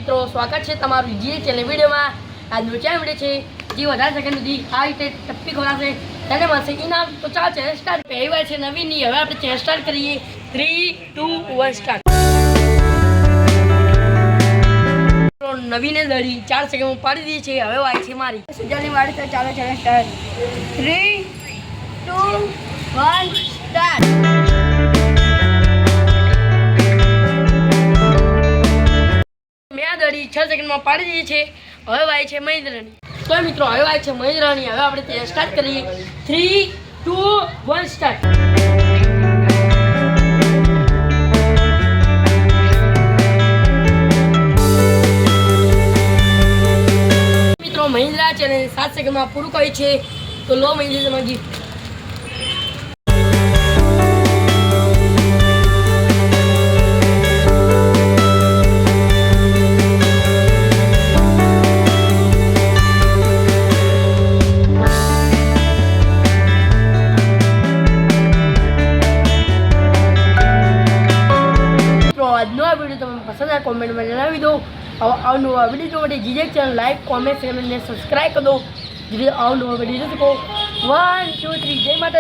મિત્રો સ્વાગત છે તમારું જે ચેનલ વિડીયોમાં। આજનો ચેનલ વિડીયો છે જે વધારે સેકન્ડ સુધી આ રીતે ટપ્પી ખોલાશે તેને મળશે ઇનામ। તો ચાલ ચેનલ સ્ટાર્ટ। પહેલી વાર છે નવીનની, હવે આપણે ચેનલ સ્ટાર્ટ કરીએ। 3, 2, 1 સ્ટાર્ટ। નવીને દડી 4 સેકન્ડ પાડી દીધી છે। હવે વાય છે મારી સુજાની વાળી તો ચાલો ચેનલ સ્ટાર્ટ। 3, 2, 1 સ્ટાર્ટ। મેં આ દડી 6 સેકન્ડમાં પાડી દીધી છે। હવે વાય છે મહેન્દ્રની। તો મિત્રો હવે વાય છે મહેન્દ્રની। હવે આપણે તે સ્ટાર્ટ કરીએ। 3, 2, 1 સ્ટાર્ટ। મિત્રો મહિન્દ્રા ચેનલ 7 સેકન્ડમાં પૂરું કર્યું છે। તો લો મહિન્દ્રામાં ગિફ્ટ। આજનો આ વિડીયો તમને પસંદ આવે કોમેન્ટમાં જણાવી દો। આવનવા વિડીયો જોવા માટે GJ channel like comment share અને સબસ્ક્રાઈબ કરી દો। જેથી આવનવા વિડીયો જોઈ શકો। 1, 2, 3 જય માતા।